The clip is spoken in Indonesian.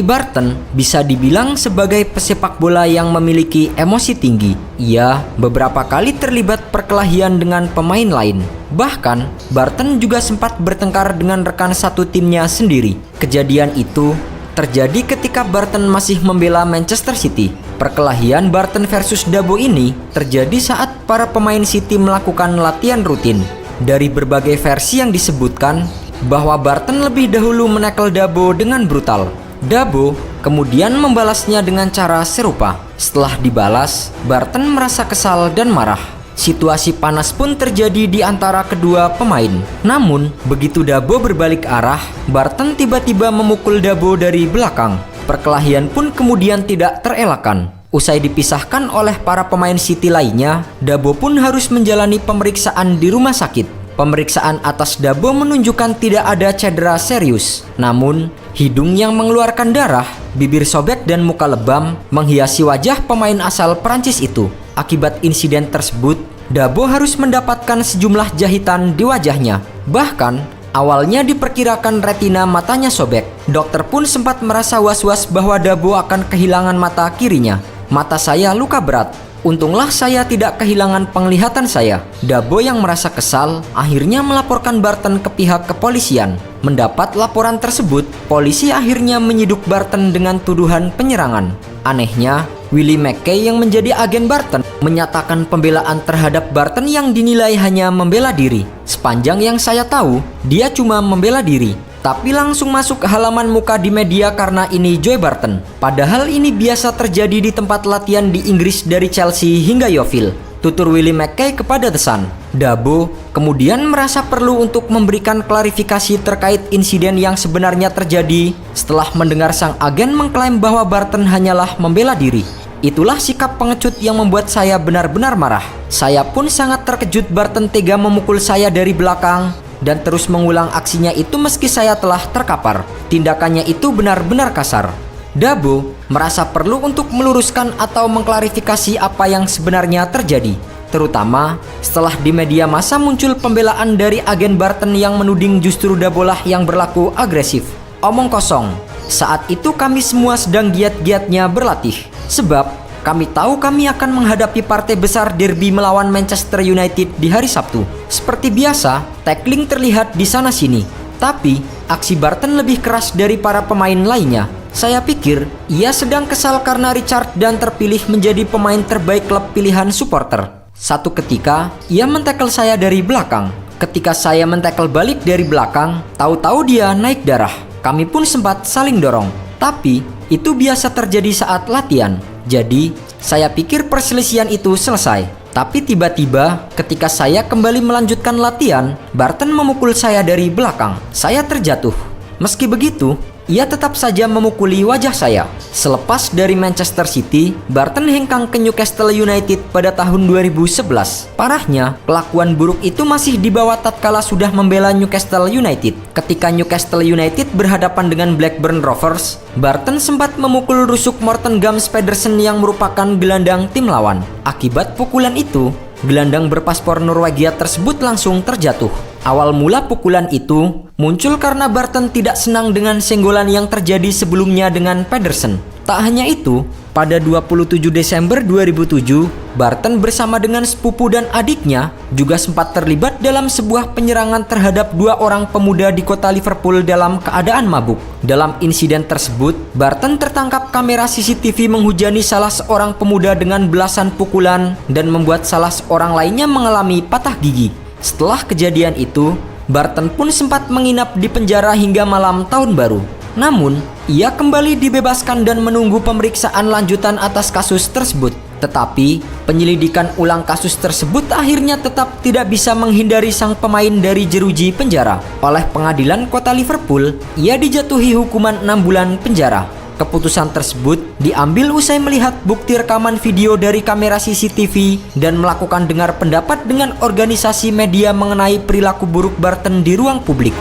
Barton bisa dibilang sebagai pesepak bola yang memiliki emosi tinggi. Ia beberapa kali terlibat perkelahian dengan pemain lain. Bahkan, Barton juga sempat bertengkar dengan rekan satu timnya sendiri. Kejadian itu terjadi ketika Barton masih membela Manchester City. Perkelahian Barton versus Dabo ini terjadi saat para pemain City melakukan latihan rutin. Dari berbagai versi yang disebutkan bahwa Barton lebih dahulu menekel Dabo dengan brutal. Dabo kemudian membalasnya dengan cara serupa. Setelah dibalas, Barton merasa kesal dan marah. Situasi panas pun terjadi di antara kedua pemain. Namun, begitu Dabo berbalik arah, Barton tiba-tiba memukul Dabo dari belakang. Perkelahian pun kemudian tidak terelakkan. Usai dipisahkan oleh para pemain City lainnya, Dabo pun harus menjalani pemeriksaan di rumah sakit. Pemeriksaan atas Dabo menunjukkan tidak ada cedera serius. Namun, hidung yang mengeluarkan darah, bibir sobek dan muka lebam menghiasi wajah pemain asal Prancis itu. Akibat insiden tersebut, Dabo harus mendapatkan sejumlah jahitan di wajahnya. Bahkan, awalnya diperkirakan retina matanya sobek. Dokter pun sempat merasa was-was bahwa Dabo akan kehilangan mata kirinya. Mata saya luka berat. Untunglah saya tidak kehilangan penglihatan saya. Dabo yang merasa kesal akhirnya melaporkan Barton ke pihak kepolisian. Mendapat laporan tersebut, polisi akhirnya menyiduk Barton dengan tuduhan penyerangan. Anehnya, Willie McKay yang menjadi agen Barton menyatakan pembelaan terhadap Barton yang dinilai hanya membela diri. Sepanjang yang saya tahu, dia cuma membela diri. Tapi langsung masuk ke halaman muka di media karena ini Joe Barton. Padahal ini biasa terjadi di tempat latihan di Inggris dari Chelsea hingga Yeovil. Tutur Willie McKay kepada The Sun. Dabo kemudian merasa perlu untuk memberikan klarifikasi terkait insiden yang sebenarnya terjadi setelah mendengar sang agen mengklaim bahwa Barton hanyalah membela diri. Itulah sikap pengecut yang membuat saya benar-benar marah. Saya pun sangat terkejut Barton tega memukul saya dari belakang dan terus mengulang aksinya itu meski saya telah terkapar. Tindakannya itu benar-benar kasar. Dabo merasa perlu untuk meluruskan atau mengklarifikasi apa yang sebenarnya terjadi, terutama setelah di media massa muncul pembelaan dari agen Barton yang menuding justru Dabo lah yang berlaku agresif. Omong kosong. Saat itu kami semua sedang giat-giatnya berlatih, sebab kami tahu kami akan menghadapi partai besar derby melawan Manchester United di hari Sabtu. Seperti biasa, tackling terlihat di sana-sini. Tapi, aksi Barton lebih keras dari para pemain lainnya. Saya pikir, ia sedang kesal karena Richard dan terpilih menjadi pemain terbaik klub pilihan supporter. Satu ketika, ia mentekel saya dari belakang. Ketika saya mentekel balik dari belakang, tahu-tahu dia naik darah. Kami pun sempat saling dorong. Tapi, itu biasa terjadi saat latihan. Jadi, saya pikir perselisihan itu selesai. Tapi tiba-tiba, ketika saya kembali melanjutkan latihan, Barton memukul saya dari belakang. Saya terjatuh. Meski begitu, ia tetap saja memukuli wajah saya. Selepas dari Manchester City, Barton hengkang ke Newcastle United pada tahun 2011. Parahnya, kelakuan buruk itu masih dibawa tatkala sudah membela Newcastle United. Ketika Newcastle United berhadapan dengan Blackburn Rovers, Barton sempat memukul rusuk Morten Gams Pedersen yang merupakan gelandang tim lawan. Akibat pukulan itu, gelandang berpaspor Norwegia tersebut langsung terjatuh. Awal mula pukulan itu muncul karena Barton tidak senang dengan senggolan yang terjadi sebelumnya dengan Pedersen. Tak hanya itu, pada 27 Desember 2007, Barton bersama dengan sepupu dan adiknya juga sempat terlibat dalam sebuah penyerangan terhadap dua orang pemuda di kota Liverpool dalam keadaan mabuk. Dalam insiden tersebut, Barton tertangkap kamera CCTV menghujani salah seorang pemuda dengan belasan pukulan dan membuat salah seorang lainnya mengalami patah gigi. Setelah kejadian itu, Barton pun sempat menginap di penjara hingga malam tahun baru. Namun, ia kembali dibebaskan dan menunggu pemeriksaan lanjutan atas kasus tersebut. Tetapi, penyelidikan ulang kasus tersebut akhirnya tetap tidak bisa menghindari sang pemain dari jeruji penjara. Oleh pengadilan kota Liverpool, ia dijatuhi hukuman 6 bulan penjara. Keputusan tersebut diambil usai melihat bukti rekaman video dari kamera CCTV dan melakukan dengar pendapat dengan organisasi media mengenai perilaku buruk Barton di ruang publik.